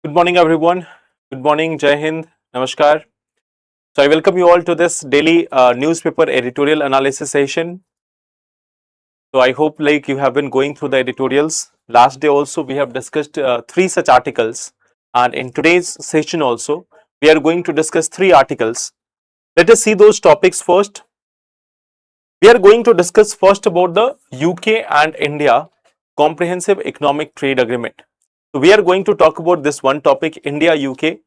Good morning, everyone. Good morning, Jai Hind, Namaskar. So, I welcome you all to this daily newspaper editorial analysis session. So, I hope you have been going through the editorials. Last day also, we have discussed three such articles, and in today's session also, we are going to discuss three articles. Let us see those topics first. We are going to discuss first about the UK and India Comprehensive Economic Trade Agreement. So, we are going to talk about this one topic, India UK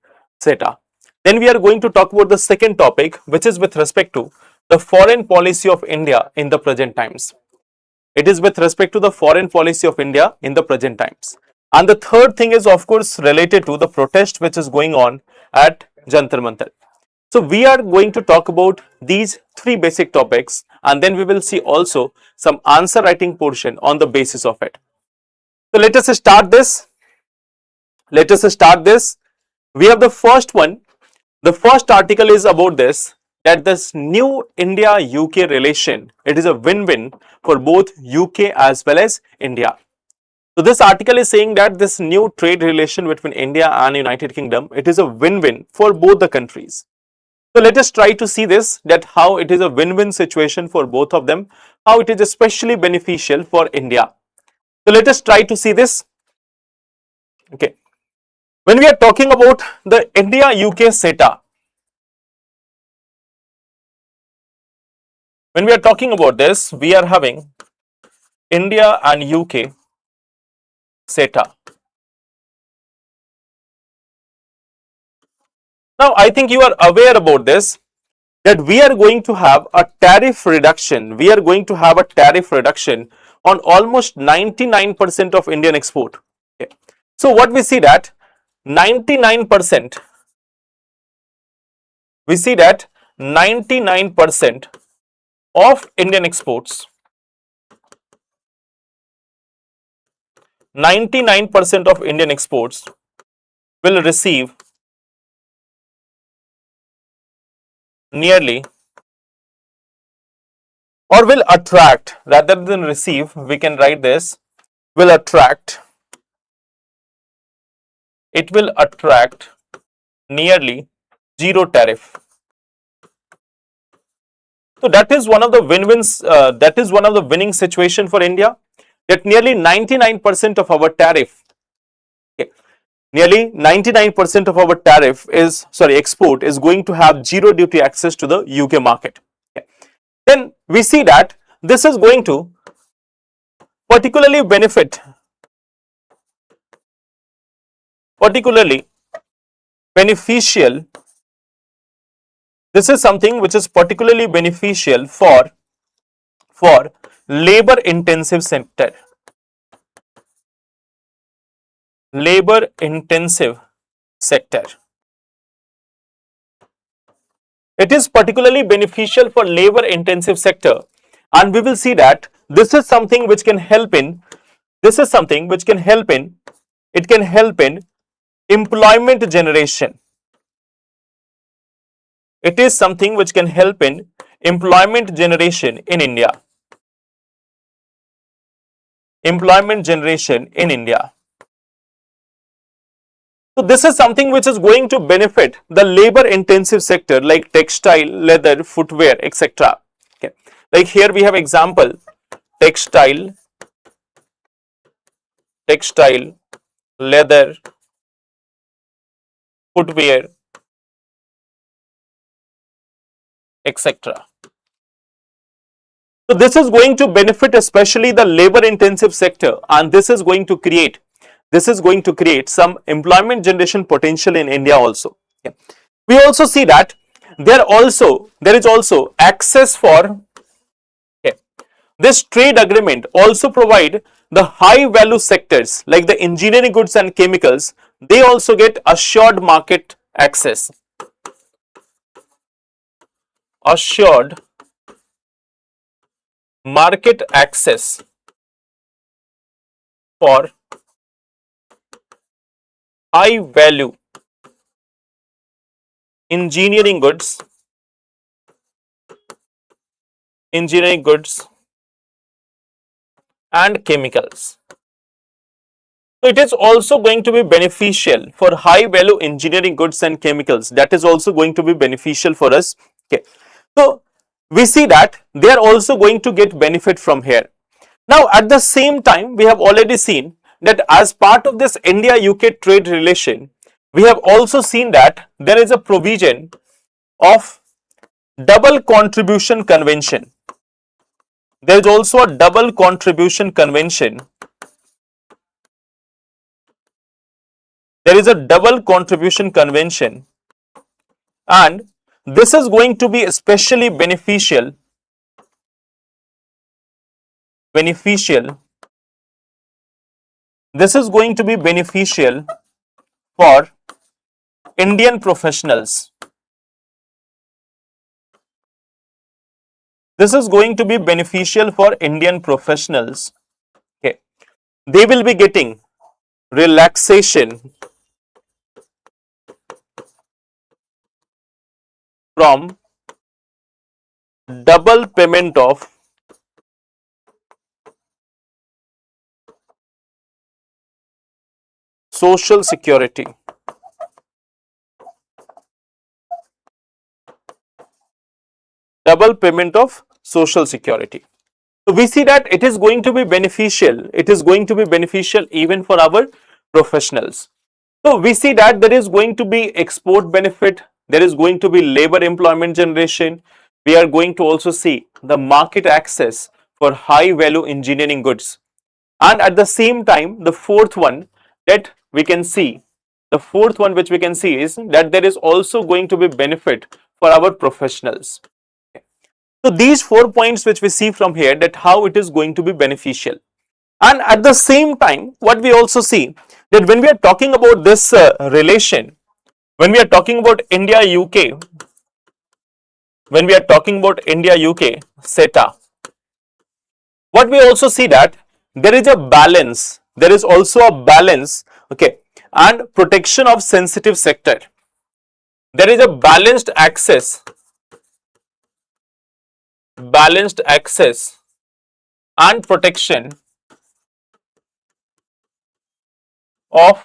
CETA. Then we are going to talk about the second topic, which is with respect to the foreign policy of India in the present times. It is with respect to the foreign policy of India in the present times. And the third thing is, of course, related to the protest which is going on at Jantar Mantar. So, we are going to talk about these three basic topics, and then we will see also some answer writing portion on the basis of it. So, let us start this. We have the first one. The first article is about this, that this new India UK relation, it is a win-win for both UK as well as India. So this article is saying that this new trade relation between India and United Kingdom, it is a win-win for both the countries. So let us try to see this, that how it is a win-win situation for both of them, how it is especially beneficial for India. So let us try to see this. Okay. When we are talking about the India UK CETA, when we are talking about this, we are having India and UK CETA. Now, I think you are aware about this, that we are going to have a tariff reduction. We are going to have a tariff reduction on almost 99% of Indian export. Okay. So, what we see that 99%, we see that 99% of Indian exports, 99% of Indian exports will receive nearly, or will attract, rather than receive, we can write this, will attract, it will attract nearly zero tariff. So that is one of the win-wins, that is one of the winning situation for India, that nearly 99% of our tariff, okay, nearly 99% of our tariff is, export is going to have zero duty access to the UK market. Okay. Then we see that this is going to particularly beneficial. This is something which is particularly beneficial for labor intensive sector. Labor intensive sector. It is particularly beneficial for labor intensive sector, and we will see that this is something which can help in, it can help in employment generation. It is something which can help in employment generation in India. Employment generation in India. So this is something which is going to benefit the labor intensive sector like textile, leather, footwear, etc. Okay. Like here we have example, textile, leather, footwear, etc. So this is going to benefit especially the labor intensive sector, and this is going to create some employment generation potential in India also. Okay. We also see that there is also access for, okay, this trade agreement also provide the high value sectors like the engineering goods and chemicals, they also get assured market access. Assured market access for high value engineering goods and chemicals. So it is also going to be beneficial for high value engineering goods and chemicals. That is also going to be beneficial for us. Okay. So we see that they are also going to get benefit from here. Now at the same time, we have already seen that as part of this India-UK trade relation, we have also seen that there is a provision of double contribution convention. There is also a double contribution convention. There is a double contribution convention, and this is going to be especially beneficial this is going to be beneficial for Indian professionals. This is going to be beneficial for Indian professionals. Okay. They will be getting relaxation from double payment of social security. Double payment of social security. So we see that it is going to be beneficial. It is going to be beneficial even for our professionals. So we see that there is going to be export benefit. There is going to be labor employment generation. We are going to also see the market access for high value engineering goods. And at the same time, the fourth one that we can see, which we can see is that there is also going to be benefit for our professionals. So these 4 points which we see from here, that how it is going to be beneficial. And at the same time, what we also see that when we are talking about this relation, when we are talking about India-UK, CETA, what we also see that there is a balance, there is also a balance, okay, and protection of sensitive sector. There is a balanced access and protection of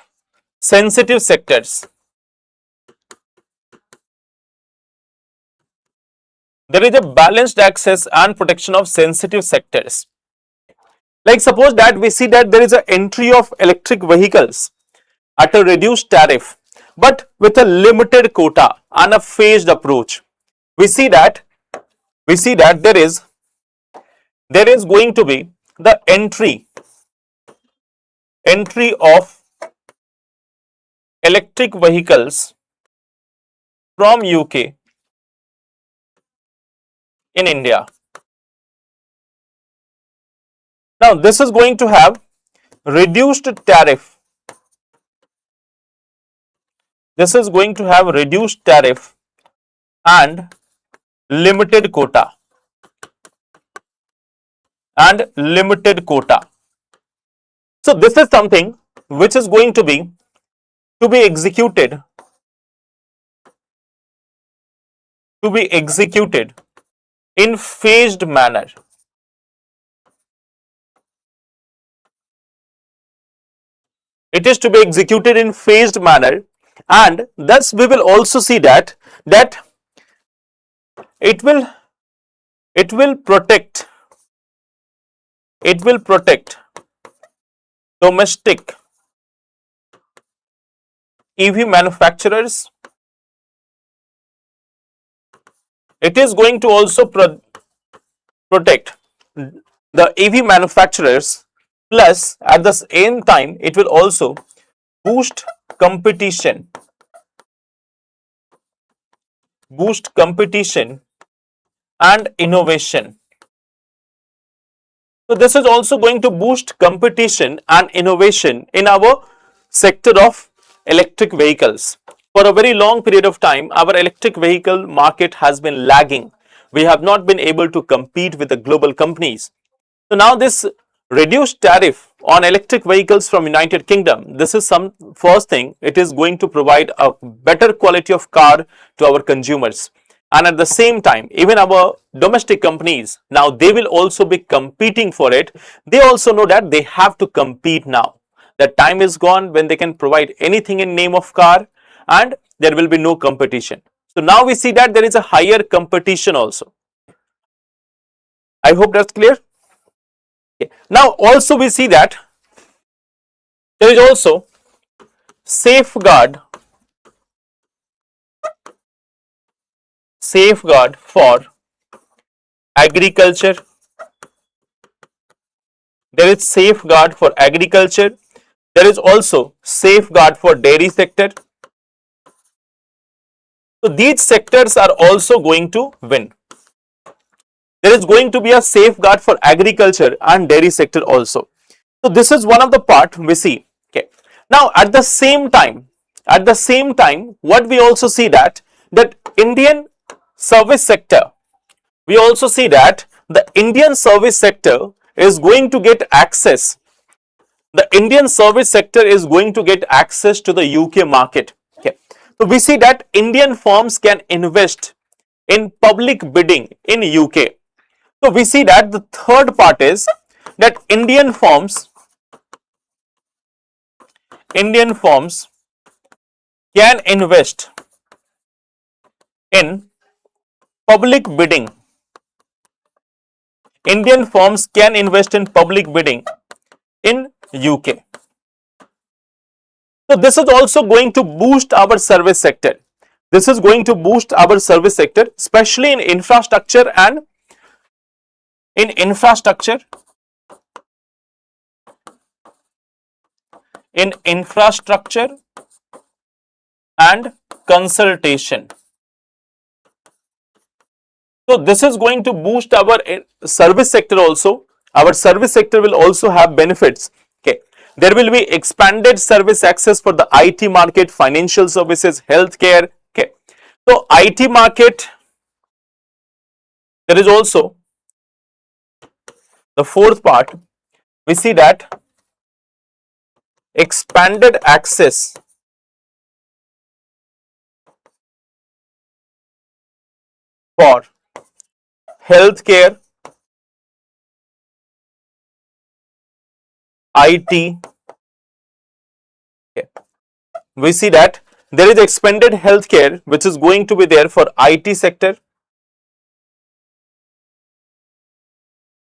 sensitive sectors. There is a balanced access and protection of sensitive sectors. Like suppose that we see that there is an entry of electric vehicles at a reduced tariff, but with a limited quota and a phased approach. We see that there is going to be the entry of electric vehicles from UK in India. Now this is going to have reduced tariff. This is going to have reduced tariff and limited quota. So this is something which is going to be executed in phased manner. It is to be executed in phased manner, and thus we will also see that it will protect domestic EV manufacturers. It is going to also protect the EV manufacturers, plus at the same time it will also boost competition and innovation. So this is also going to boost competition and innovation in our sector of electric vehicles. For a very long period of time, our electric vehicle market has been lagging. We have not been able to compete with the global companies. So now this reduced tariff on electric vehicles from United Kingdom, this is some first thing, it is going to provide a better quality of car to our consumers. And at the same time, even our domestic companies, now they will also be competing for it. They also know that they have to compete now. The time is gone when they can provide anything in name of car and there will be no competition. So now we see that there is a higher competition also. I hope that's clear. Okay. Now also we see that there is also safeguard for agriculture. There is safeguard for agriculture. There is also safeguard for dairy sector. So these sectors are also going to win. There is going to be a safeguard for agriculture and dairy sector also. So this is one of the part we see. Okay. Now at the same time, what we also see that Indian service sector, we also see that the Indian service sector is going to get access. The Indian service sector is going to get access to the UK market. Okay. So we see that Indian firms can invest in public bidding in UK. So we see that the third part is that Indian firms can invest in public bidding. Indian firms can invest in public bidding in UK. So this is also going to boost our service sector. This is going to boost our service sector, especially in infrastructure and consultation. So this is going to boost our service sector also. Our service sector will also have benefits. Okay. There will be expanded service access for the IT market, financial services, healthcare. Okay. So IT market, there is also the fourth part. We see that expanded access for healthcare, IT. Okay. We see that there is expanded healthcare which is going to be there for IT sector.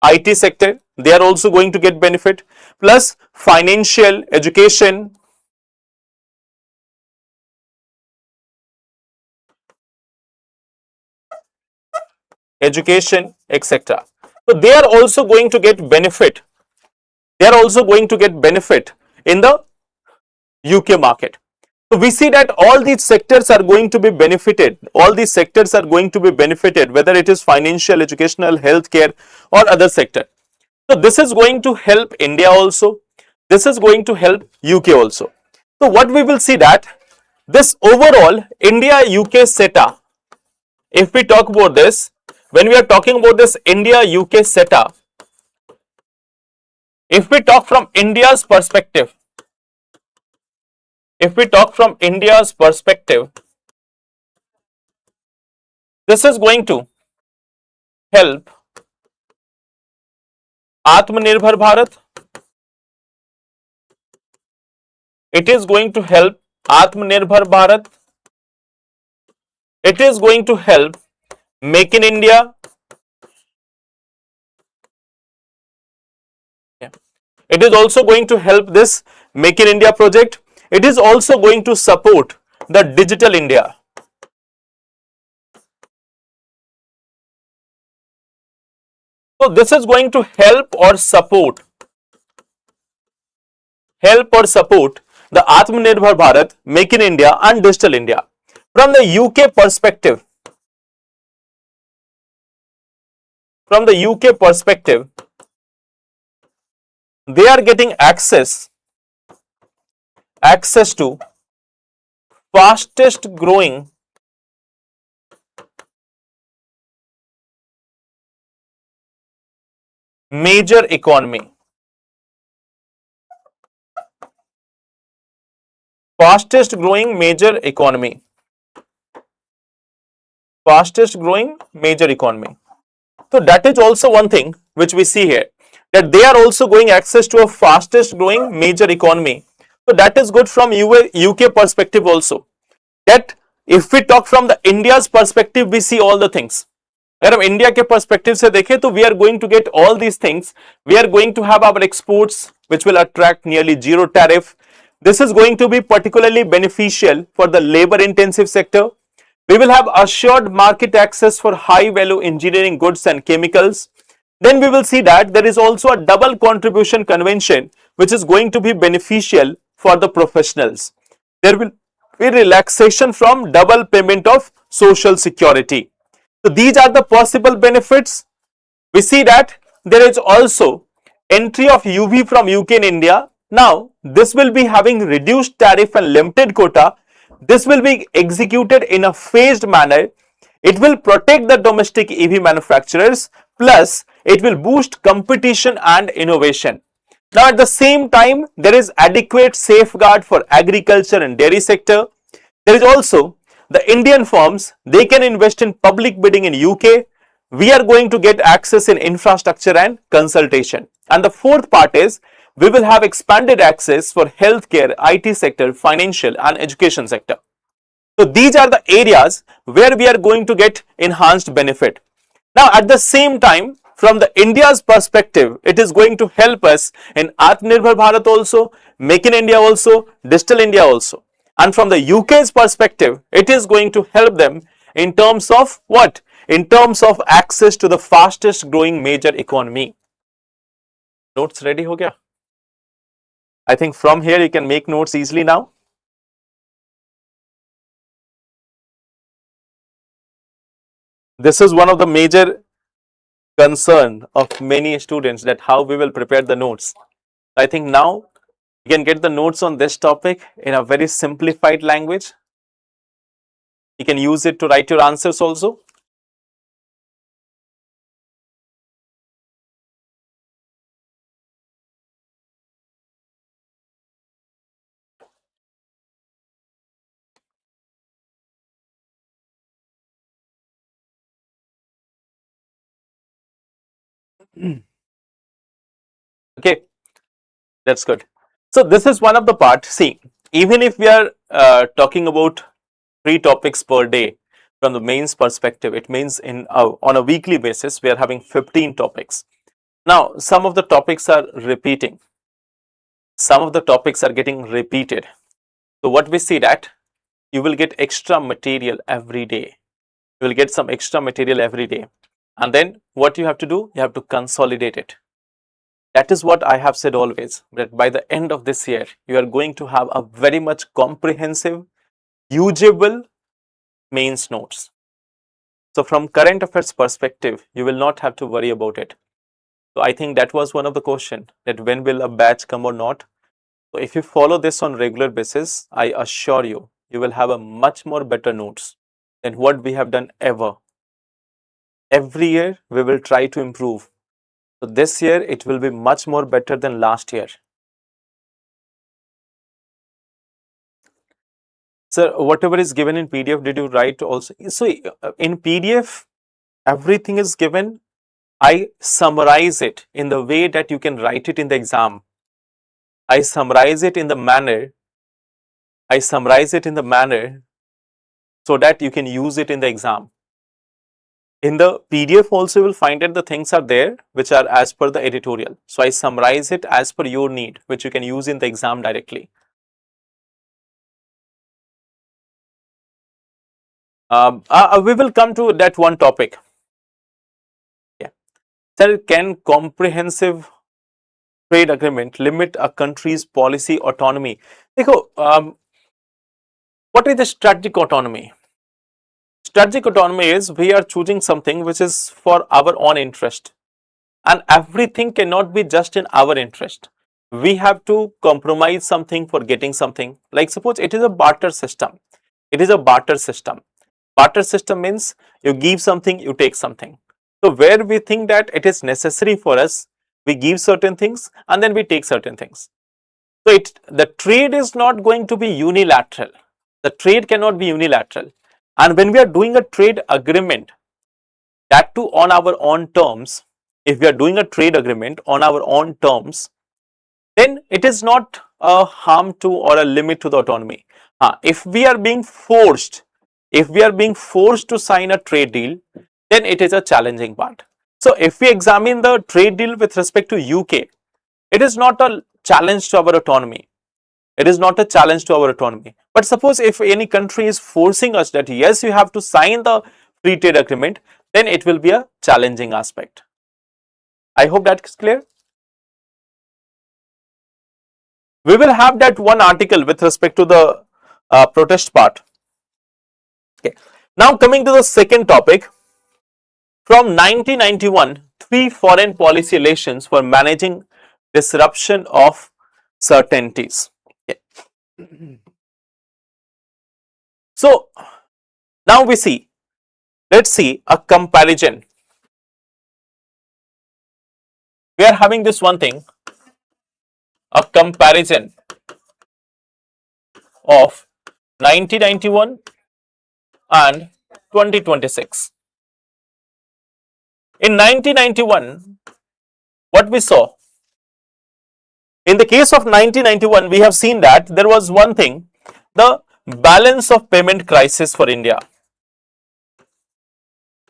IT sector, they are also going to get benefit, plus financial, education, etc. So they are also going to get benefit. They are also going to get benefit in the UK market. So we see that all these sectors are going to be benefited. All these sectors are going to be benefited, whether it is financial, educational, healthcare or other sector. So this is going to help India also. This is going to help UK also. So what we will see that this overall India-UK SETA, if we talk about this, when we are talking about this India-UK SETA, if we talk from India's perspective, this is going to help Atmanirbhar Bharat. It is going to help Atmanirbhar Bharat. It is going to help Make in India. It is also going to help this Make in India project. It is also going to support the Digital India. So this is going to help or support the Atmanirbhar Bharat, Make in India and Digital India. From the UK perspective, they are getting access to fastest growing major economy. Fastest growing major economy. So that is also one thing which we see here, that they are also going access to a fastest growing major economy. So that is good from UK perspective also. That if we talk from the India's perspective, we see all the things. अगर हम India के perspective से देखें तो we are going to get all these things. We are going to have our exports which will attract nearly zero tariff. This is going to be particularly beneficial for the labor intensive sector. We will have assured market access for high value engineering goods and chemicals. Then we will see that there is also a double contribution convention which is going to be beneficial for the professionals. There will be relaxation from double payment of social security. So these are the possible benefits. We see that there is also entry of UV from UK in India. Now this will be having reduced tariff and limited quota. This will be executed in a phased manner. It will protect the domestic EV manufacturers, plus it will boost competition and innovation. Now at the same time, there is adequate safeguard for agriculture and dairy sector. There is also the Indian firms, they can invest in public bidding in UK. We are going to get access in infrastructure and consultation. And the fourth part is we will have expanded access for healthcare, IT sector, financial and education sector. So these are the areas where we are going to get enhanced benefit. Now at the same time, from the India's perspective, it is going to help us in Atmanirbhar Bharat also, Make in India also, Digital India also. And from the UK's perspective, it is going to help them in terms of what? In terms of access to the fastest growing major economy. Notes ready ho gaya? I think from here you can make notes easily now. This is one of the major concern of many students, that how we will prepare the notes. I think now you can get the notes on this topic in a very simplified language. You can use it to write your answers also. Okay, that's good. So this is one of the part. See, even if we are talking about 3 topics per day from the mains perspective, it means in on a weekly basis we are having 15 topics. Now some of the topics are repeating, some of the topics are getting repeated. So what we see that you will get extra material every day. You will get some extra material every day, and then what you have to do, you have to consolidate it. That is what I have said always, that by the end of this year, you are going to have a very much comprehensive, usable mains notes. So from current affairs perspective, you will not have to worry about it. So I think that was one of the question, that when will a batch come or not. So if you follow this on regular basis, I assure you, you will have a much more better notes than what we have done ever. Every year, we will try to improve. So this year, it will be much more better than last year. So whatever is given in PDF, did you write also? So in PDF, everything is given. I summarize it in the way that you can write it in the exam. I summarize it in the manner so that you can use it in the exam. In the PDF also you will find that the things are there which are as per the editorial. So I summarize it as per your need, which you can use in the exam directly. We will come to that one topic. Yeah. Sir, can comprehensive trade agreement limit a country's policy autonomy? Dekho, what is the strategic autonomy? Strategic autonomy is we are choosing something which is for our own interest, and everything cannot be just in our interest. We have to compromise something for getting something. Like suppose it is a barter system. It is a barter system. Barter system means you give something, you take something. So where we think that it is necessary for us, we give certain things and then we take certain things. So the trade is not going to be unilateral. The trade cannot be unilateral. And when we are doing a trade agreement, that too on our own terms, if we are doing a trade agreement on our own terms, then it is not a harm to or a limit to the autonomy. If we are being forced, to sign a trade deal, then it is a challenging part. So if we examine the trade deal with respect to UK, it is not a challenge to our autonomy. It is not a challenge to our autonomy. But suppose if any country is forcing us that yes, you have to sign the free trade agreement, then it will be a challenging aspect. I hope that is clear. We will have that one article with respect to the protest part. Okay. Now coming to the second topic. From 1991, 3 foreign policy relations for managing disruption of certainties. Okay. So now we see, let's see a comparison. We are having this one thing, a comparison of 1991 and 2026. In 1991, what we saw, in the case of 1991, we have seen that there was one thing, the balance of payment crisis for India.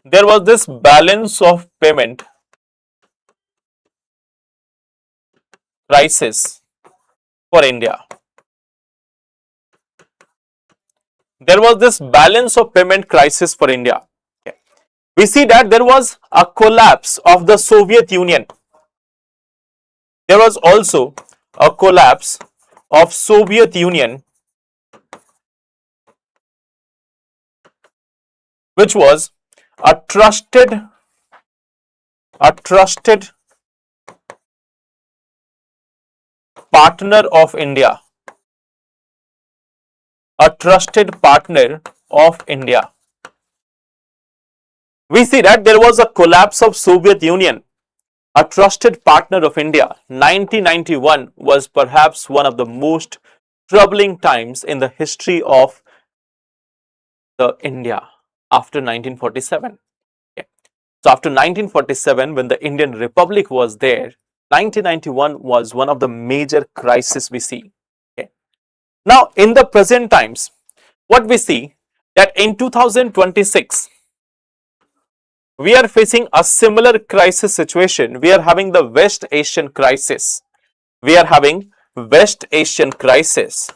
There was this balance of payment crisis for India. There was this balance of payment crisis for India. Okay. We see that there was a collapse of the Soviet Union. There was also a collapse of Soviet Union, which was a trusted partner of India. A trusted partner of India. We see that there was a collapse of Soviet Union, a trusted partner of India. 1991 was perhaps one of the most troubling times in the history of the India after 1947. Okay. So after 1947, when the Indian Republic was there, 1991 was one of the major crises we see. Okay. Now in the present times, what we see that in 2026, we are facing a similar crisis situation. We are having the West Asian crisis. We are having West Asian crisis.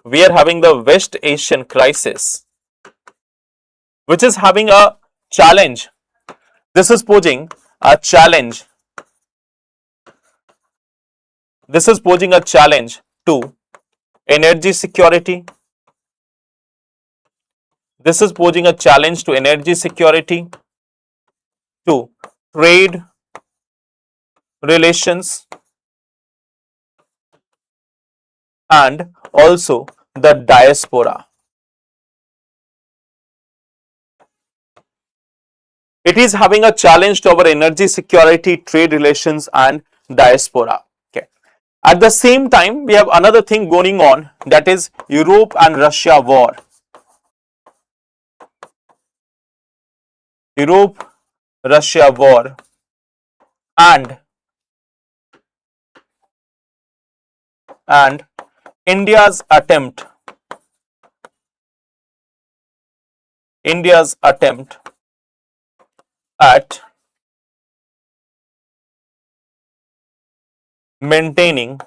We are having the West Asian crisis, which is having a challenge. This is posing a challenge. This is posing a challenge to energy security. This is posing a challenge to energy security, to trade relations, and also the diaspora. It is having a challenge to our energy security, trade relations, and diaspora. Okay. At the same time, we have another thing going on, that is Europe and Russia war. Europe-Russia war and India's attempt at maintaining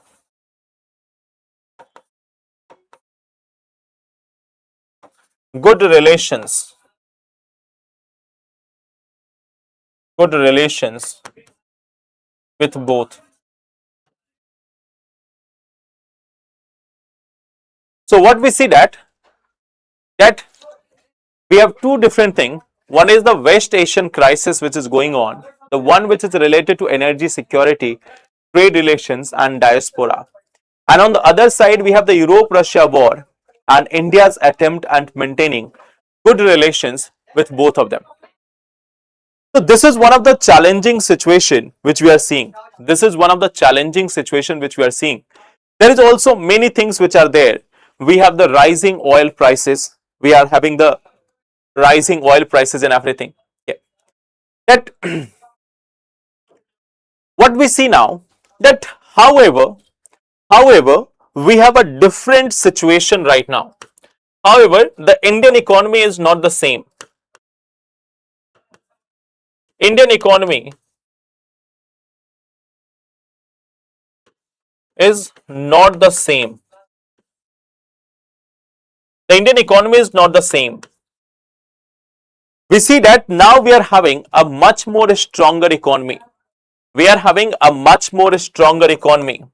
good relations with both. So what we see that we have two different things. One is the West Asian crisis which is going on, the one which is related to energy security, trade relations, and diaspora. And on the other side, we have the Europe-Russia war and India's attempt at maintaining good relations with both of them. So this is one of the challenging situation which we are seeing. There is also many things which are there. We have the rising oil prices. We are having the rising oil prices and everything. Yeah. that what we see now, that however, we have a different situation right now. However, the Indian economy is not the same. Indian economy is not the same. The Indian economy is not the same. We see that now we are having a much more stronger economy. We are having a much more stronger economy.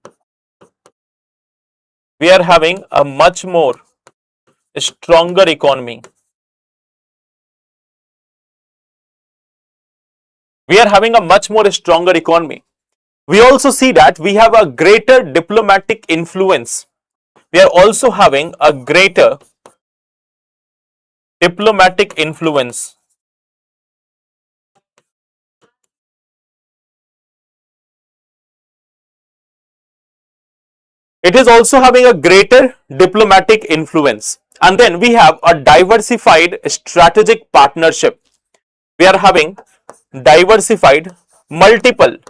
We are having a much more stronger economy. We are having a much more stronger economy. We also see that we have a greater diplomatic influence. We are also having a greater diplomatic influence. It is also having a greater diplomatic influence. And then we have a diversified strategic partnership. We are having diversified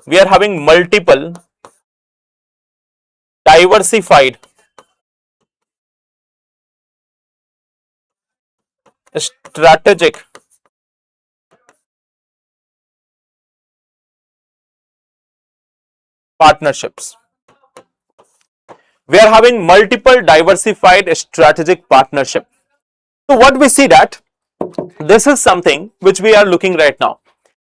we are having multiple diversified strategic partnerships. We are having multiple diversified strategic partnership. So what we see that this is something which we are looking right now.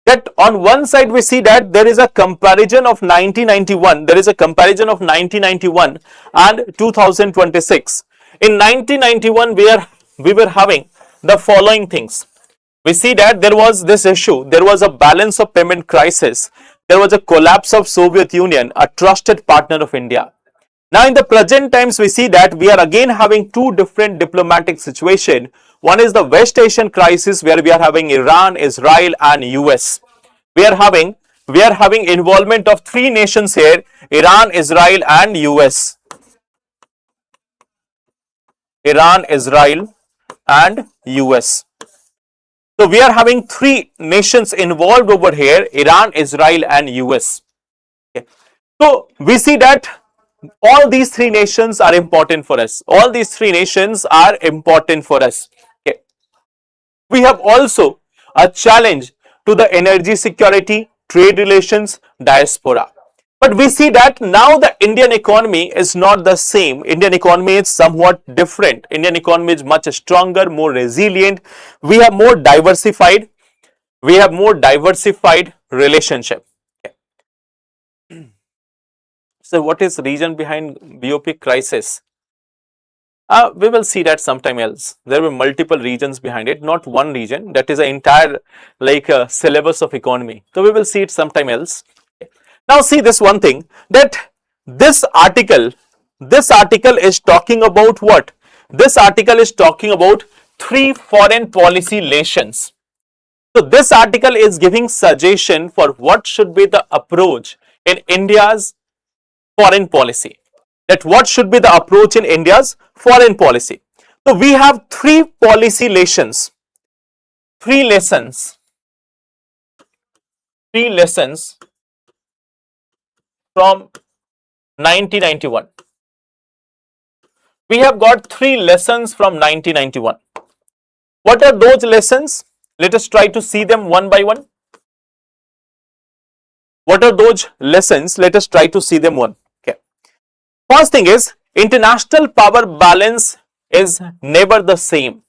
That on one side we see that there is a comparison of 1991. There is a comparison of 1991 and 2026. In 1991, we were having the following things. We see that there was this issue. There was a balance of payment crisis. There was a collapse of Soviet Union, a trusted partner of India. Now in the present times, we see that we are again having two different diplomatic situations. One is the West Asian crisis, where we are having Iran, Israel and US. We are having involvement of three nations here: Iran, Israel and US. Iran, Israel and US. So we are having three nations involved over here: Iran, Israel and US. Okay. So we see that all these three nations are important for us. All these three nations are important for us. Okay. We have also a challenge to the energy security, trade relations, diaspora. But we see that now the Indian economy is not the same. Indian economy is somewhat different. Indian economy is much stronger, more resilient. We have more diversified. We have more diversified relationship. Okay. So what is the reason behind BOP crisis? We will see that sometime else. There were multiple reasons behind it, not one region. That is an entire syllabus of economy. So we will see it sometime else. Now see this one thing, that this article is talking about what? This article is talking about three foreign policy relations. So this article is giving suggestion for what should be the approach in India's foreign policy. That what should be the approach in India's foreign policy. So we have three policy lessons, three lessons from 1991. We have got three lessons from 1991. What are those lessons? Let us try to see them one by one. What are those lessons? Let us try to see them one. Okay. First thing is, international power balance is never the same.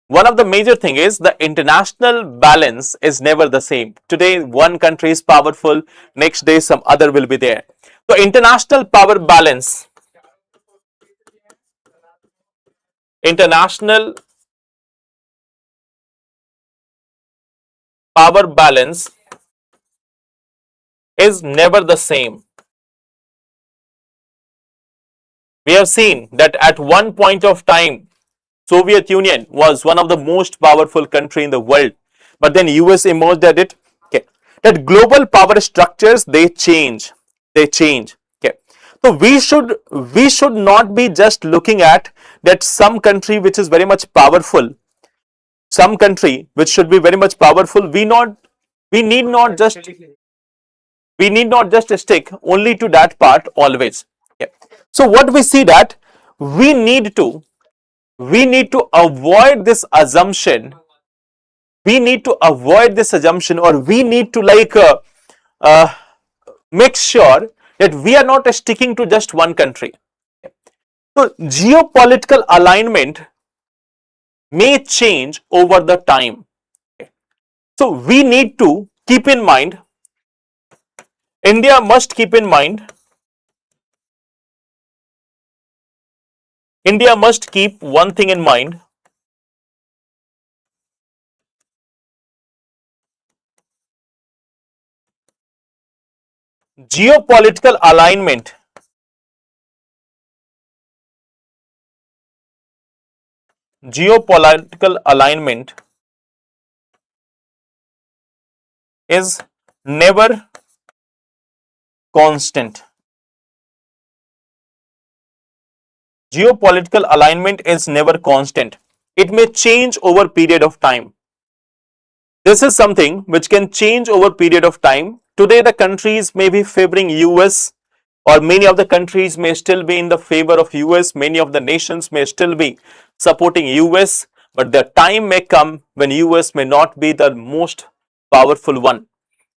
One of the major thing is the international balance is never the same. Today one country is powerful, next day some other will be there. So international power balance is never the same. We have seen that at one point of time, Soviet Union was one of the most powerful country in the world, but then US emerged at it. Okay. That global power structures, they change. Okay. So we should not be just looking at that some country which is very much powerful, some country which should be very much powerful. We need not just stick only to that part always. Okay. So what we see that we need to avoid this assumption. We need to avoid this assumption, or we need to uh, make sure that we are not sticking to just one country. So geopolitical alignment may change over the time. So we need to keep in mind, India must keep in mind, India must keep one thing in mind. Geopolitical alignment geopolitical alignment is never constant. Geopolitical alignment is never constant. It may change over period of time. This is something which can change over period of time. Today the countries may be favoring US, or many of the countries may still be in the favor of US, many of the nations may still be supporting US, but the time may come when US may not be the most powerful one.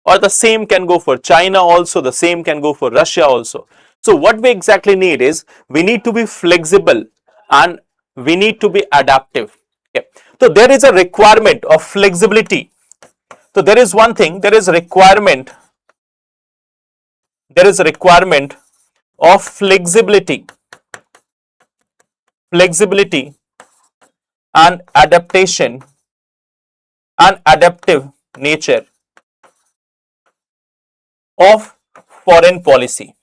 Or the same can go for China also, the same can go for Russia also. So what we exactly need is, we need to be flexible and we need to be adaptive. Okay. So there is a requirement of flexibility. So there is one thing, there is a requirement of flexibility and adaptation and adaptive nature of foreign policy.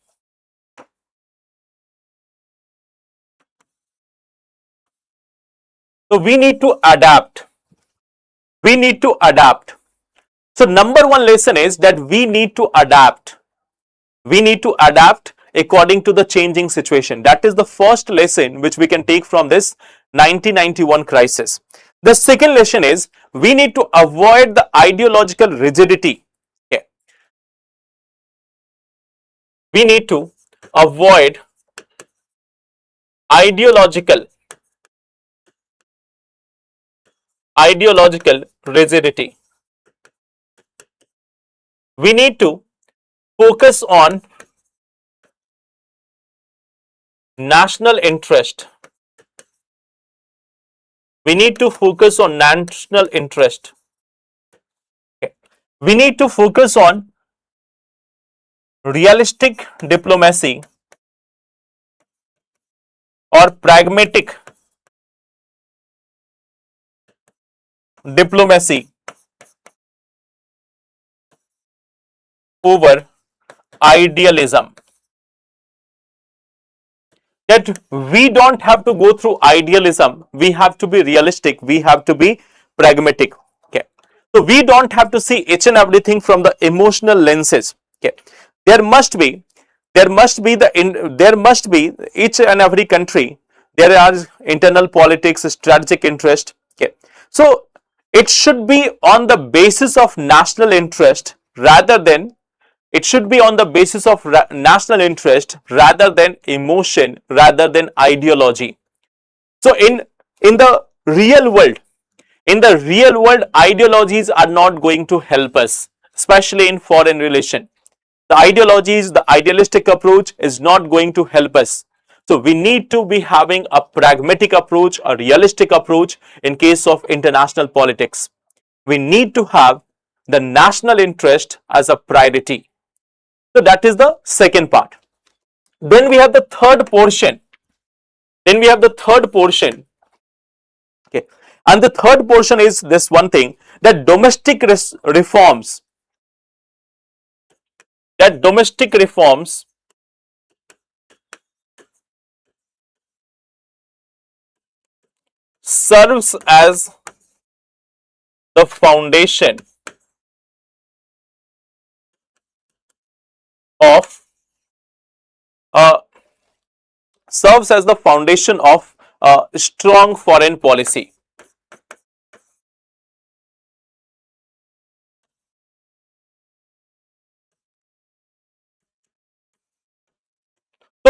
So we need to adapt. We need to adapt. So number one lesson is that we need to adapt. We need to adapt according to the changing situation. That is the first lesson which we can take from this 1991 crisis. The second lesson is, we need to avoid the ideological rigidity. Okay. We need to avoid ideological rigidity. We need to focus on national interest. We need to focus on national interest. Okay. We need to focus on realistic diplomacy or pragmatic diplomacy over idealism. That we don't have to go through idealism, we have to be realistic, we have to be pragmatic. Okay. So we don't have to see each and everything from the emotional lenses. Okay. There must be each and every country, there are internal politics, strategic interest. Okay. So it should be on the basis of national interest rather than national interest rather than emotion, rather than ideology. So in the real world, ideologies are not going to help us, especially in foreign relation. The ideologies, the idealistic approach is not going to help us. So we need to be having a pragmatic approach, a realistic approach in case of international politics. We need to have the national interest as a priority. So that is the second part. Then we have the third portion. Okay. And the third portion is this one thing, that domestic reforms serves as the foundation of strong foreign policy.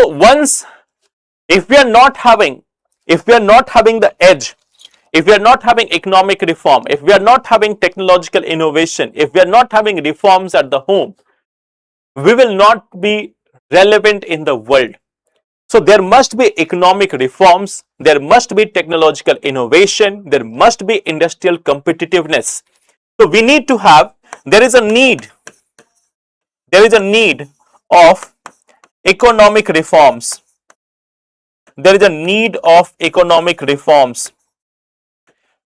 So once, if we are not having the edge, if we are not having economic reform, if we are not having technological innovation, if we are not having reforms at the home, we will not be relevant in the world. So there must be economic reforms, there must be technological innovation, there must be industrial competitiveness. So we need to have, there is a need of economic reforms. There is a need of economic reforms.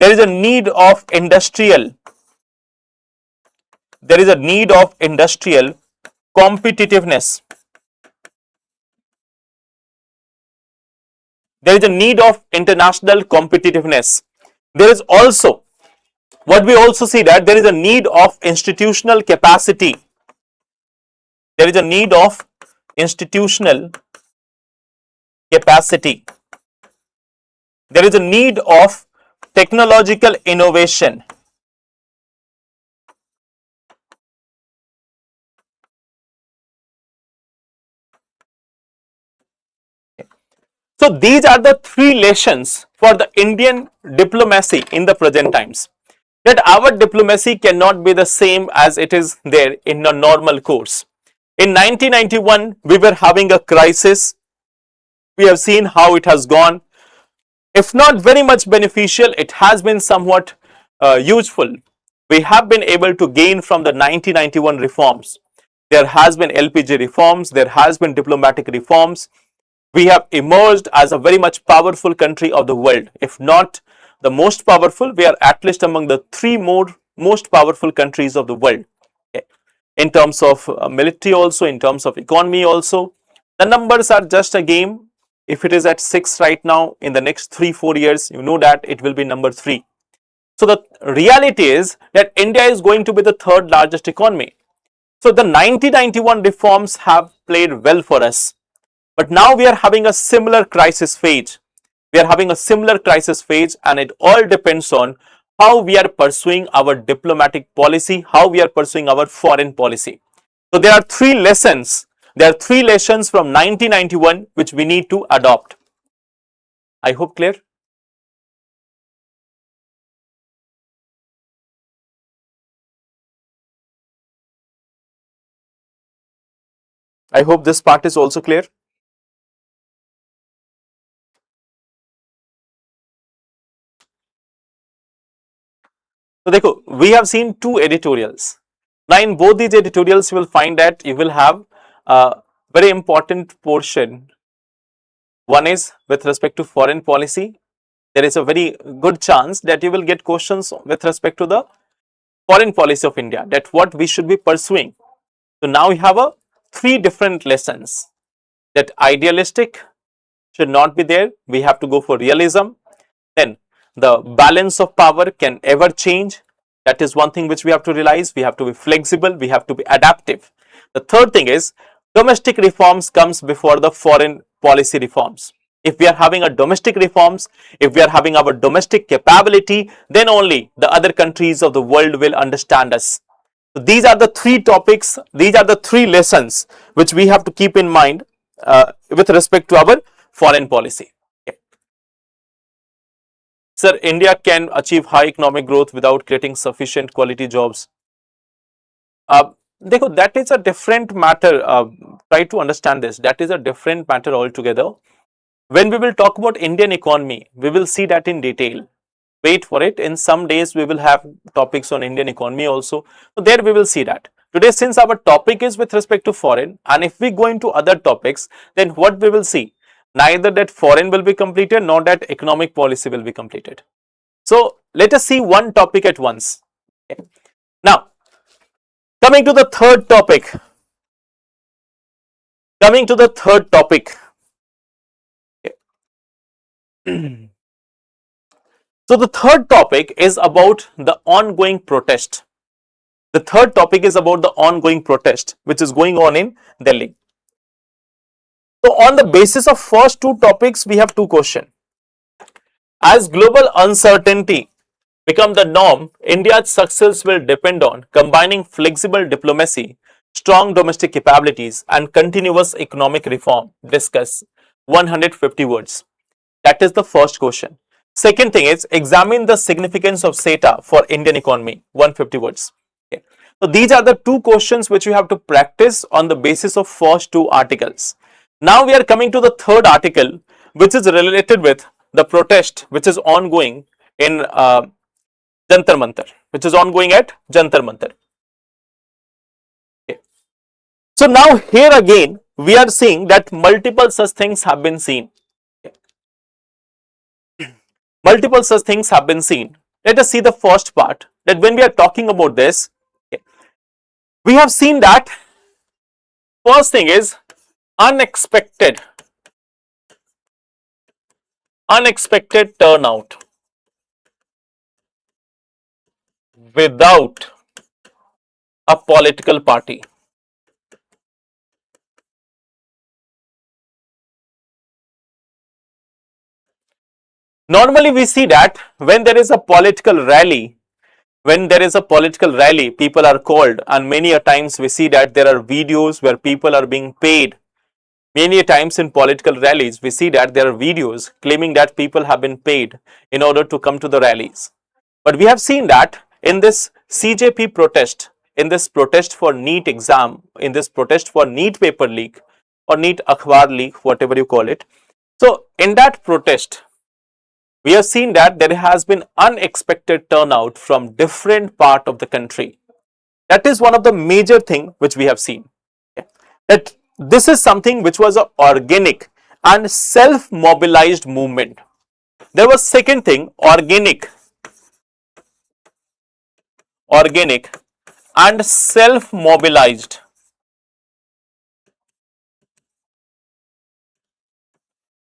There is a need of industrial. There is a need of industrial competitiveness. There is a need of international competitiveness. There is also, what we also see, that there is a need of institutional capacity. There is a need of institutional capacity. There is a need of technological innovation. So these are the three lessons for the Indian diplomacy in the present times. That our diplomacy cannot be the same as it is there in a normal course. In 1991, we were having a crisis. We have seen how it has gone. If not very much beneficial, it has been somewhat useful. We have been able to gain from the 1991 reforms. There has been LPG reforms, there has been diplomatic reforms. We have emerged as a very much powerful country of the world. If not the most powerful, we are at least among the three most powerful countries of the world. Okay. In terms of military also, in terms of economy also. The numbers are just a game. If it is at 6 right now, in the next 3-4 years, you know that it will be number 3. So the reality is that India is going to be the third largest economy. So the 1991 reforms have played well for us. But now we are having a similar crisis phase. We are having a similar crisis phase, and it all depends on how we are pursuing our diplomatic policy, how we are pursuing our foreign policy. So there are three lessons. There are three lessons from 1991 which we need to adopt. I hope clear. I hope this part is also clear. So देखो, we have seen two editorials. Now in both these editorials, you will find that you will have a very important portion. One is with respect to foreign policy. There is a very good chance that you will get questions with respect to the foreign policy of India, that what we should be pursuing. So now we have a 3 different lessons. That idealistic should not be there. We have to go for realism. Then the balance of power can ever change. That is one thing which we have to realize. We have to be flexible. We have to be adaptive. The third thing is domestic reforms comes before the foreign policy reforms. If we are having a domestic reforms, if we are having our domestic capability, then only the other countries of the world will understand us. So these are the 3 topics, these are the 3 lessons which we have to keep in mind with respect to our foreign policy. Okay. Sir, India can achieve high economic growth without creating sufficient quality jobs. Dekho, that is a different matter. Try to understand this. That is a different matter altogether. When we will talk about Indian economy, we will see that in detail. Wait for it. In some days, we will have topics on Indian economy also. So there we will see that. Today, since our topic is with respect to foreign, and if we go into other topics, then what we will see? Neither that foreign will be completed, nor that economic policy will be completed. So let us see one topic at once. Okay. Now, coming to the third topic. Coming to the third topic. Okay. So the third topic is about the ongoing protest. The third topic is about the ongoing protest which is going on in Delhi. So on the basis of first 2 topics, we have 2 questions. As global uncertainty become the norm, India's success will depend on combining flexible diplomacy strong domestic capabilities, and continuous economic reform. Discuss 150 words. That is the first question. Second thing is examine the significance of SETA for Indian economy. 150 words. Okay. So these are the two questions which you have to practice on the basis of first two articles. Now we are coming to the third article, which is related with the protest which is ongoing in Jantar Mantar, which is ongoing at Jantar Mantar. Okay. So now here again we are seeing that multiple such things have been seen. Multiple such things have been seen. Let us see the first part, that when we are talking about this, okay, we have seen that first thing is unexpected turnout without a political party. Normally we see that when there is a political rally, people are called, and many a times we see that there are videos where people are being paid. Many a times in political rallies, we see that there are videos claiming that people have been paid in order to come to the rallies. But we have seen that in this CJP protest, in this protest for NEET exam, in this protest for NEET paper leak or NEET akhbar leak, whatever you call it. So in that protest, we have seen that there has been unexpected turnout from different part of the country. That is one of the major thing which we have seen. That this is something which was an organic and self-mobilized movement. There was second thing, organic and self-mobilized.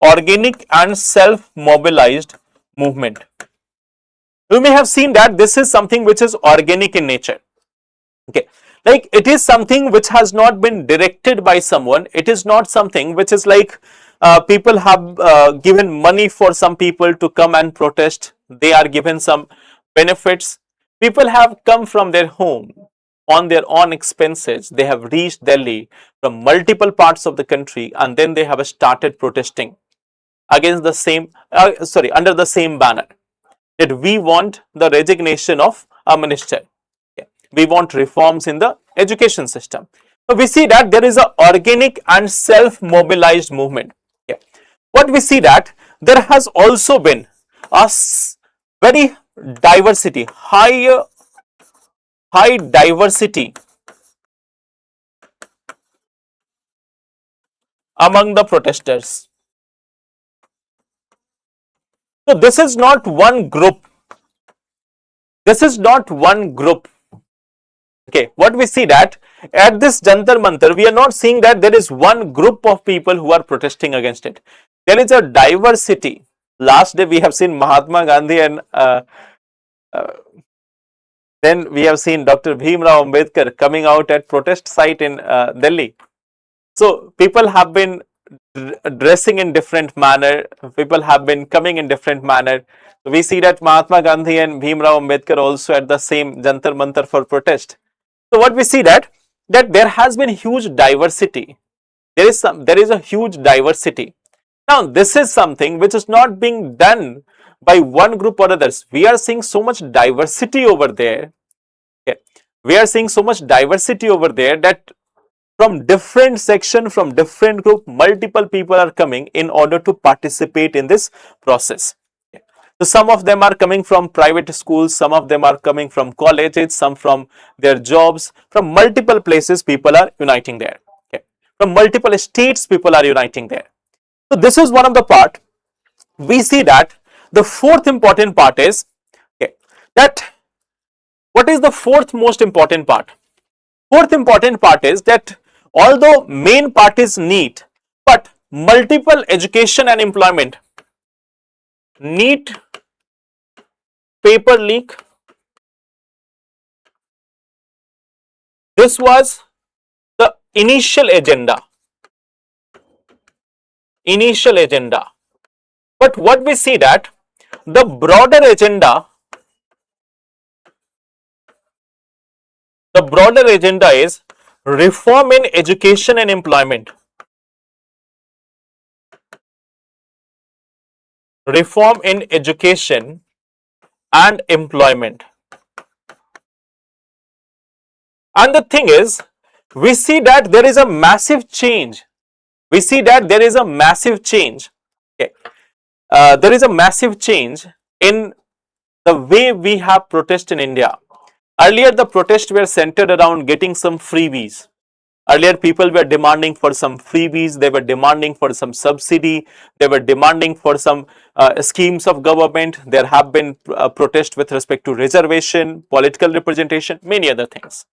Organic and self-mobilized movement. You may have seen that this is something which is organic in nature. Okay, like it is something which has not been directed by someone. It is not something which is like people have given money for some people to come and protest. They are given some benefits. People have come from their home on their own expenses. They have reached Delhi from multiple parts of the country, and then they have started protesting against the same, under the same banner, that we want the resignation of a minister. We want reforms in the education system. So we see that there is an organic and self-mobilized movement. What we see that there has also been a very diversity, high diversity among the protesters. So this is not one group. This is not one group. Okay, what we see that at this Jantar Mantar, we are not seeing that there is one group of people who are protesting against it. There is a diversity. Last day we have seen Mahatma Gandhi, and then we have seen Dr. Bhim Rao Ambedkar coming out at protest site in Delhi. So people have been dressing in different manner. People have been coming in different manner. So we see that Mahatma Gandhi and Bhim Rao Ambedkar also at the same Jantar Mantar for protest. So what we see that there has been huge diversity. There is a huge diversity. Now this is something which is not being done by one group or others. We are seeing so much diversity over there. Okay. We are seeing so much diversity over there that from different section, from different group, multiple people are coming in order to participate in this process. So some of them are coming from private schools, some of them are coming from colleges, some from their jobs. From multiple places people are uniting there. Okay. From multiple states people are uniting there. So this is one of the part. We see that the fourth important part is, okay, that what is the fourth most important part? Fourth important part is that although main part is NEET, but multiple education and employment, NEET paper leak, this was the initial agenda. But what we see that the broader agenda is reform in education and employment. Reform in education and employment. And the thing is, we see that there is a massive change. We see that there is a massive change. Okay. There is a massive change in the way we have protest in India. Earlier, the protests were centered around getting some freebies. Earlier, people were demanding for some freebies, they were demanding for some subsidy, they were demanding for some schemes of government. There have been protests with respect to reservation, political representation, many other things.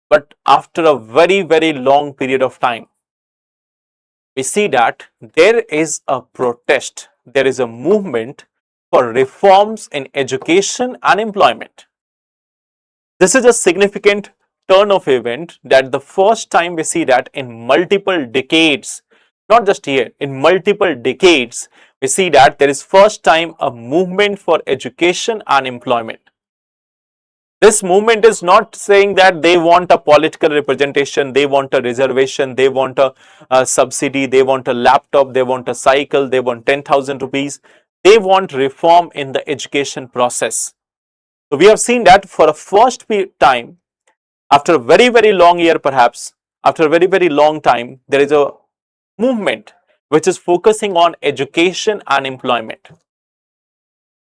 But after a very, very long period of time, we see that there is a protest, there is a movement for reforms in education and employment. This is a significant turn of event that the first time we see that in multiple decades, not just here, in multiple decades, we see that there is first time a movement for education and employment. This movement is not saying that they want a political representation, they want a reservation, they want a subsidy, they want a laptop, they want a cycle, they want 10,000 rupees. They want reform in the education process. So we have seen that for a first time, after a very, very long year perhaps, after a very, very long time, there is a movement which is focusing on education and employment.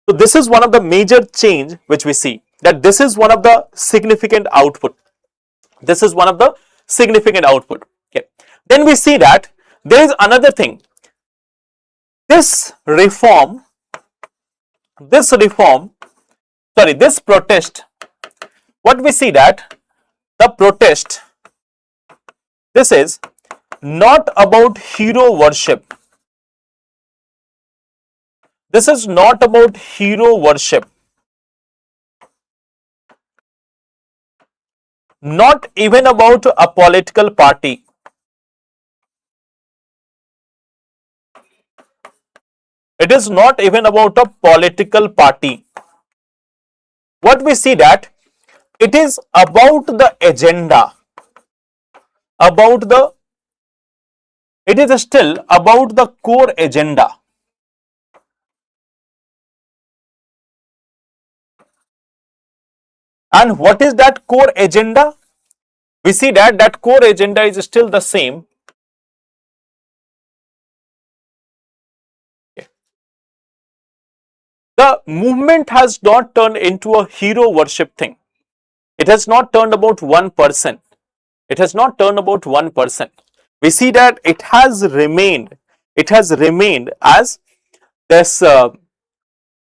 So this is one of the major change which we see, that this is one of the significant output. This is one of the significant output. Okay. Then we see that there is another thing. This protest, what we see that the protest, this is not about hero worship. This is not about hero worship. Not even about a political party. It is not even about a political party. What we see that it is about the agenda, it is still about the core agenda. And what is that core agenda? We see that that core agenda is still the same. The movement has not turned into a hero worship thing. It has not turned about one person. It has not turned about one person. We see that it has remained as this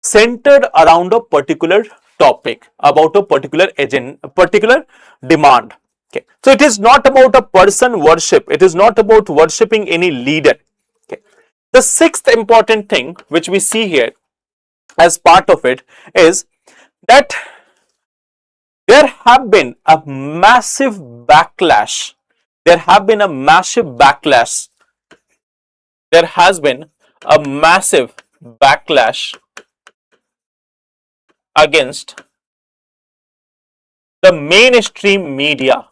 centered around a particular topic, about a particular agenda, particular demand. Okay. So it is not about a person worship. It is not about worshipping any leader. Okay. The sixth important thing which we see here as part of it is that there have been a massive backlash. There have been a massive backlash. There has been a massive backlash against the mainstream media.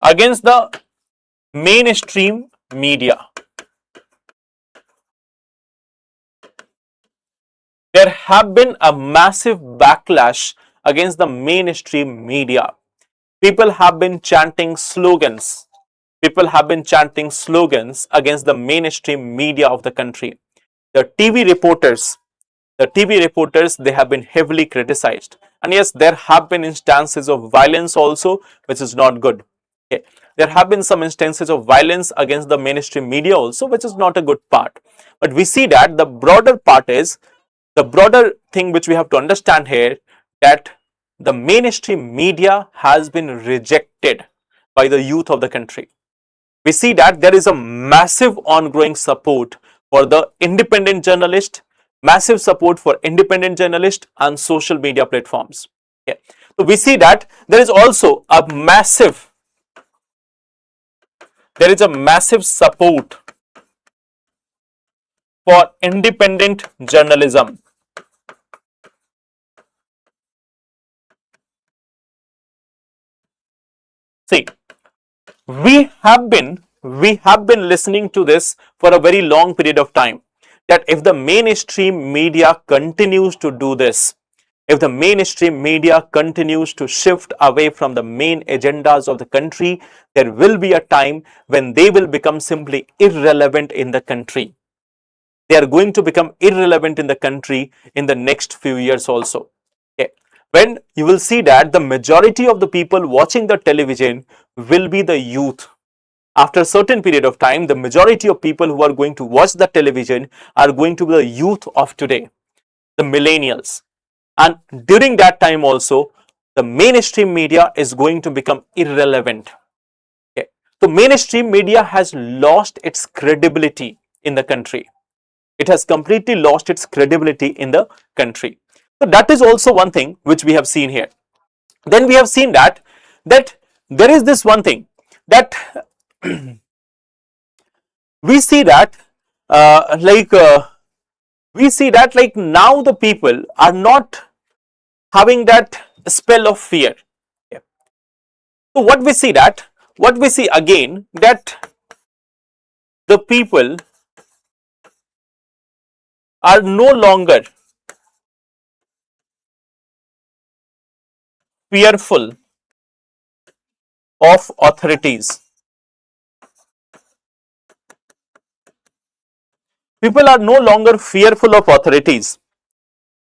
Against the mainstream media. There have been a massive backlash against the mainstream media. People have been chanting slogans. People have been chanting slogans against the mainstream media of the country. The TV reporters, they have been heavily criticized. And yes, there have been instances of violence also, which is not good. Okay. There have been some instances of violence against the mainstream media also, which is not a good part. But we see that the broader part is, the broader thing which we have to understand here, that the mainstream media has been rejected by the youth of the country. We see that there is a massive ongoing support for the independent journalist, massive support for independent journalists and social media platforms. Okay. So we see that there is also a massive support for independent journalism. See, we have been listening to this for a very long period of time, that if the mainstream media continues to do this, if the mainstream media continues to shift away from the main agendas of the country, there will be a time when they will become simply irrelevant in the country. They are going to become irrelevant in the country in the next few years also. Okay. When you will see that the majority of the people watching the television will be the youth. After a certain period of time, the majority of people who are going to watch the television are going to be the youth of today, the millennials. And during that time also, the mainstream media is going to become irrelevant. Okay. So mainstream media has lost its credibility in the country. It has completely lost its credibility in the country. So that is also one thing which we have seen here. Then we have seen that there is this one thing that we see that we see that like now the people are not having that spell of fear. Okay. So what we see again, that the people are no longer fearful of authorities. People are no longer fearful of authorities.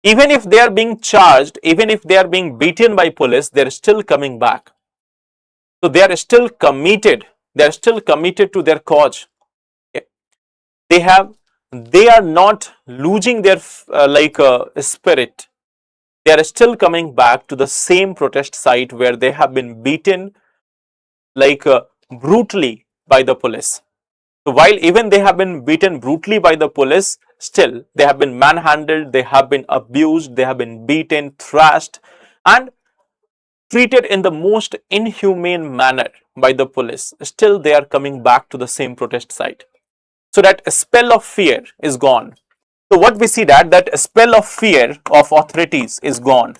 Even if they are being charged, even if they are being beaten by police, they are still coming back. So they are still committed. They are still committed to their cause. They are not losing their spirit. They are still coming back to the same protest site where they have been beaten brutally by the police. So while even they have been beaten brutally by the police, still they have been manhandled, they have been abused, they have been beaten, thrashed, and treated in the most inhumane manner by the police. Still they are coming back to the same protest site. So that spell of fear is gone. So what we see that spell of fear of authorities is gone.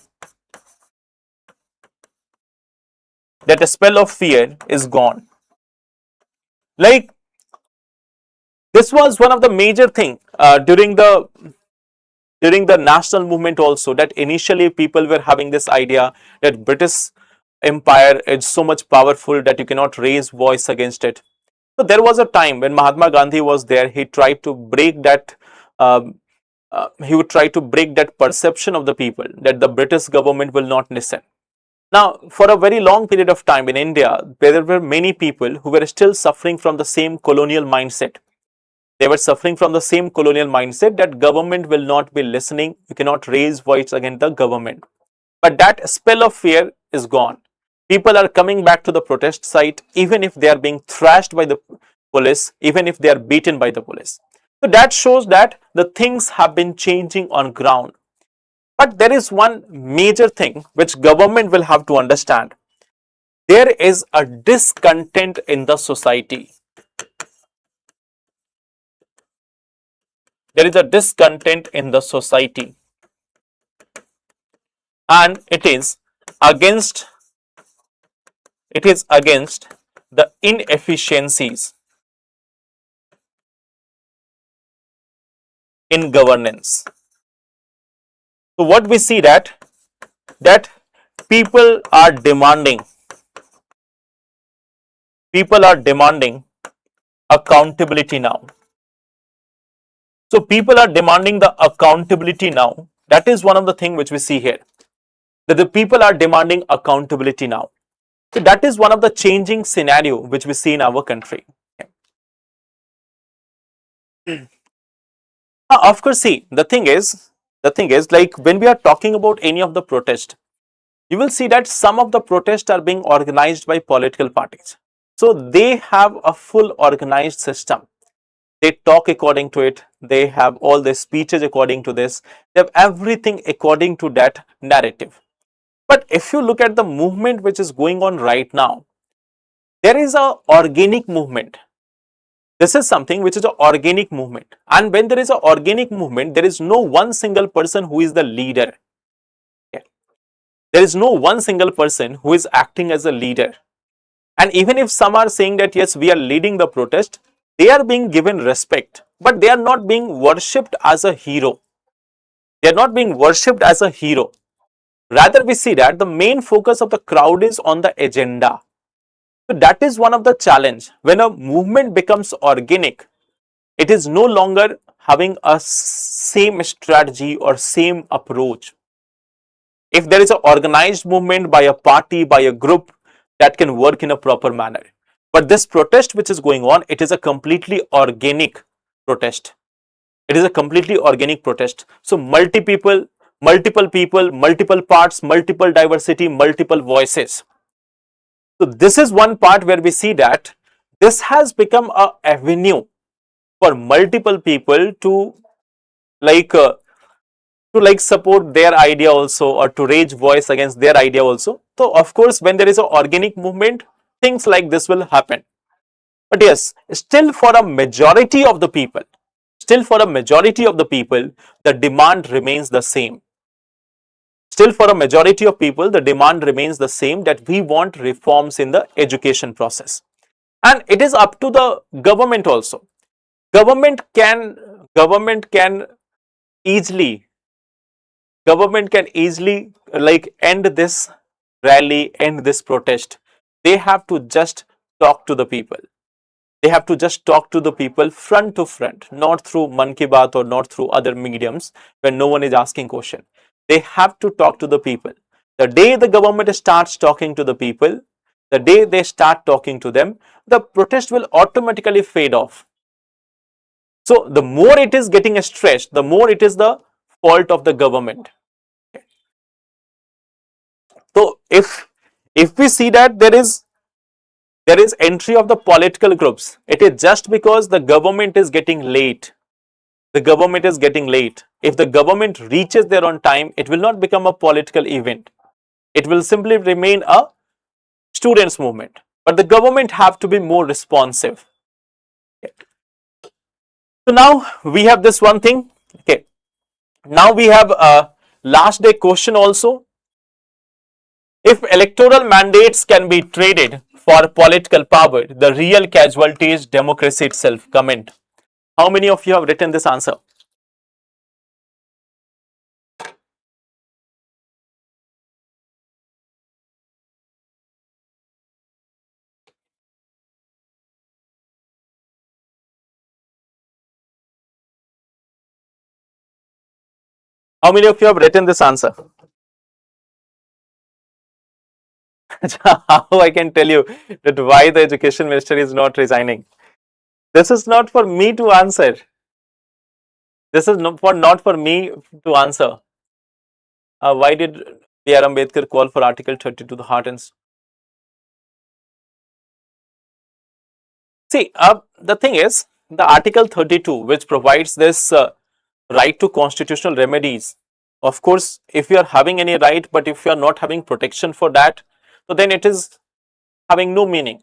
That spell of fear is gone. Like, this was one of the major thing during the national movement also, that initially people were having this idea that British Empire is so much powerful that you cannot raise voice against it. So there was a time when Mahatma Gandhi was there. He tried to break that. He would try to break that perception of the people that the British government will not listen. Now, for a very long period of time in India, there were many people who were still suffering from the same colonial mindset. They were suffering from the same colonial mindset that government will not be listening. You cannot raise voice against the government. But that spell of fear is gone. People are coming back to the protest site even if they are being thrashed by the police, even if they are beaten by the police. So that shows that the things have been changing on ground. But there is one major thing which government will have to understand. There is a discontent in the society. There is a discontent in the society, and it is against the inefficiencies in governance. So what we see that people are demanding accountability now. So people are demanding the accountability now. That is one of the things which we see here, that the people are demanding accountability now. So that is one of the changing scenario which we see in our country. Of course, see, the thing is like when we are talking about any of the protest, you will see that some of the protests are being organized by political parties. So they have a full organized system. They talk according to it. They have all their speeches according to this. They have everything according to that narrative. But if you look at the movement which is going on right now, there is a organic movement. This is something which is an organic movement. And when there is an organic movement, there is no one single person who is the leader. Okay. There is no one single person who is acting as a leader. And even if some are saying that yes, we are leading the protest, they are being given respect, but they are not being worshipped as a hero. They are not being worshipped as a hero. Rather, we see that the main focus of the crowd is on the agenda. So that is one of the challenge. When a movement becomes organic, it is no longer having a same strategy or same approach. If there is an organized movement by a party, by a group, that can work in a proper manner. But this protest which is going on, it is a completely organic protest. It is a completely organic protest. So multiple people, multiple parts, multiple diversity, multiple voices. So this is one part where we see that this has become a avenue for multiple people to like support their idea also, or to raise voice against their idea also. So of course, when there is an organic movement, things like this will happen. But yes, still for a majority of the people, the demand remains the same. Still for a majority of people, the demand remains the same, that we want reforms in the education process. And it is up to the government also. Government can easily like end this rally, end this protest. They have to just talk to the people. They have to just talk to the people front to front, not through Man Ki Baat or not through other mediums when no one is asking question. They have to talk to the people. The day the government starts talking to the people, the day they start talking to them, the protest will automatically fade off. So the more it is getting stretched, the more it is the fault of the government. So if we see that there is entry of the political groups, it is just because the government is getting late. The government is getting late. If the government reaches there on time, it will not become a political event. It will simply remain a students' movement. But the government have to be more responsive. Okay. So now we have this one thing. Okay. Now we have a last day question also. If electoral mandates can be traded for political power, the real casualty is democracy itself. Comment. How many of you have written this answer? How many of you have written this answer? How I can tell you that why the education minister is not resigning? This is not for me to answer. This is not for me to answer. Why did B.R. Ambedkar call for Article 32 the heart and see? The thing is, the Article 32, which provides this right to constitutional remedies. Of course, if you are having any right, but if you are not having protection for that, so then it is having no meaning.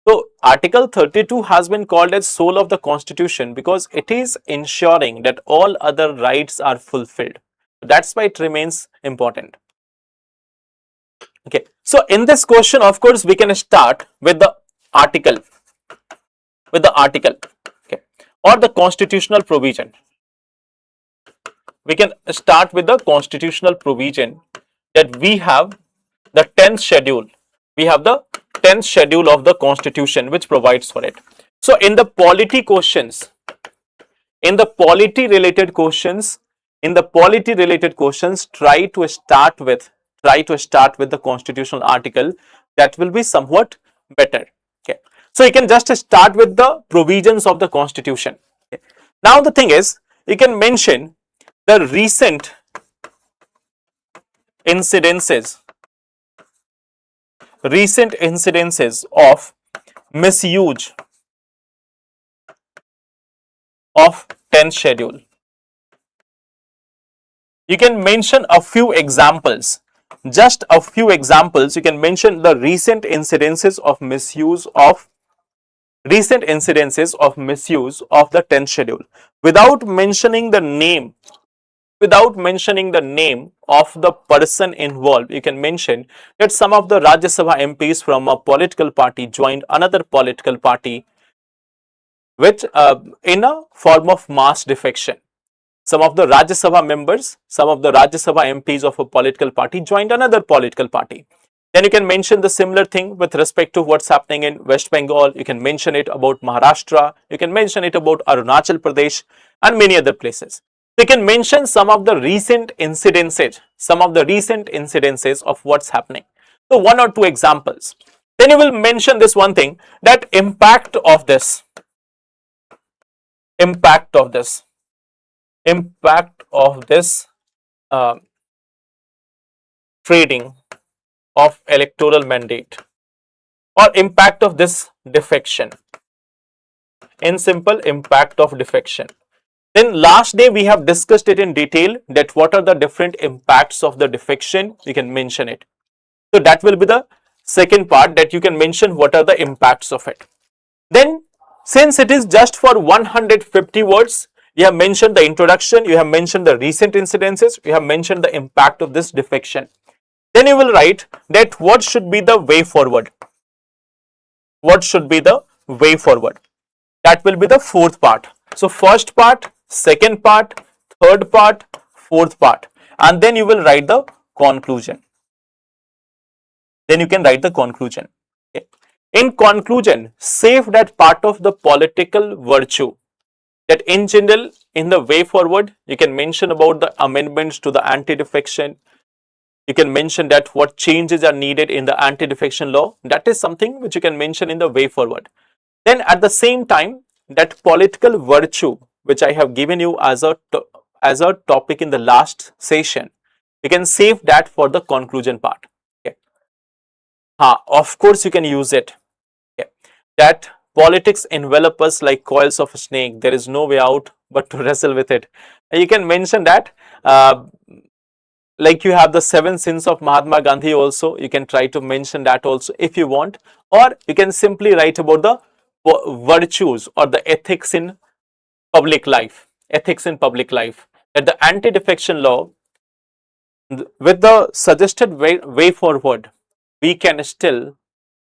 So Article 32 has been called as soul of the Constitution because it is ensuring that all other rights are fulfilled. That's why it remains important. Okay, so in this question, of course, we can start with the article, okay, or the constitutional provision. We can start with the constitutional provision that we have the 10th schedule. We have the 10th schedule of the Constitution which provides for it. So in the polity questions, try to start with the constitutional article. That will be somewhat better. Okay. So you can just start with the provisions of the Constitution. Okay. Now the thing is, you can mention the recent incidences of misuse of 10th schedule. You can mention a few examples, just a few examples. You can mention the recent incidences of misuse of the 10th schedule without mentioning the name without mentioning the name of the person involved, you can mention that some of the Rajya Sabha MPs from a political party joined another political party which in a form of mass defection. Some of the Rajya Sabha members, some of the Rajya Sabha MPs of a political party joined another political party. Then you can mention the similar thing with respect to what's happening in West Bengal. You can mention it about Maharashtra. You can mention it about Arunachal Pradesh and many other places. You can mention some of the recent incidences, of what's happening. So one or two examples. Then you will mention this one thing, that impact of this trading of electoral mandate, or impact of this defection. In simple, impact of defection. Then last day we have discussed it in detail, that what are the different impacts of the defection. You can mention it. So that will be the second part, that you can mention what are the impacts of it. Then since it is just for 150 words, you have mentioned the introduction, you have mentioned the recent incidences, you have mentioned the impact of this defection. Then you will write that what should be the way forward. What should be the way forward? That will be the fourth part. So first part, second part, third part, fourth part, and then you will write the conclusion. Then you can write the conclusion. Okay. In conclusion, save that part of the political virtue, that in general, in the way forward, you can mention about the amendments to the anti-defection. You can mention that what changes are needed in the anti-defection law. That is something which you can mention in the way forward. Then at the same time, that political virtue which I have given you as a topic in the last session, you can save that for the conclusion part. Okay. Of course you can use it. Okay. That politics envelop us like coils of a snake. There is no way out but to wrestle with it. And you can mention that like you have the 7 sins of Mahatma Gandhi also. You can try to mention that also if you want, or you can simply write about the virtues or the ethics in public life. That the anti-defection law, with the suggested way forward, we can still,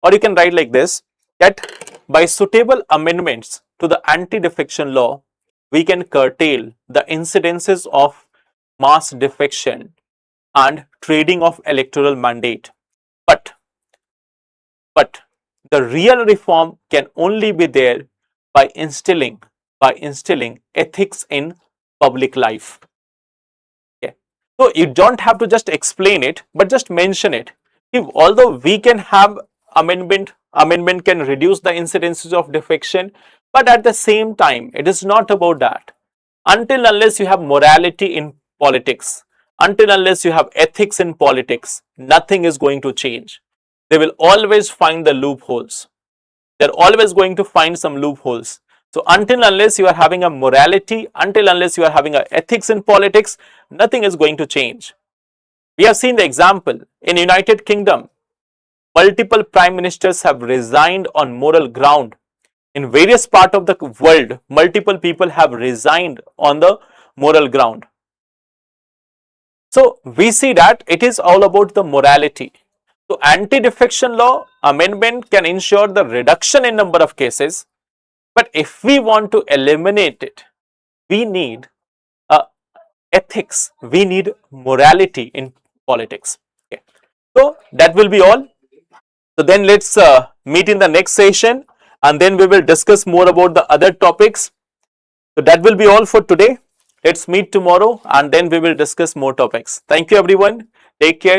or you can write like this, that by suitable amendments to the anti-defection law, we can curtail the incidences of mass defection and trading of electoral mandate. But the real reform can only be there by instilling ethics in public life. Okay. So you don't have to just explain it, but just mention it. If although we can have amendment can reduce the incidences of defection, but at the same time, it is not about that. Until unless you have morality in politics, until unless you have ethics in politics, nothing is going to change. They will always find the loopholes. They're always going to find some loopholes. So until unless you are having a morality, until unless you are having a ethics in politics, nothing is going to change. We have seen the example in United Kingdom. Multiple prime ministers have resigned on moral ground. In various parts of the world, multiple people have resigned on the moral ground. So we see that it is all about the morality. So anti-defection law amendment can ensure the reduction in number of cases, but if we want to eliminate it, we need ethics, we need morality in politics. Okay. So that will be all. So then let's meet in the next session, and then we will discuss more about the other topics. So that will be all for today. Let's meet tomorrow, and then we will discuss more topics. Thank you everyone. Take care.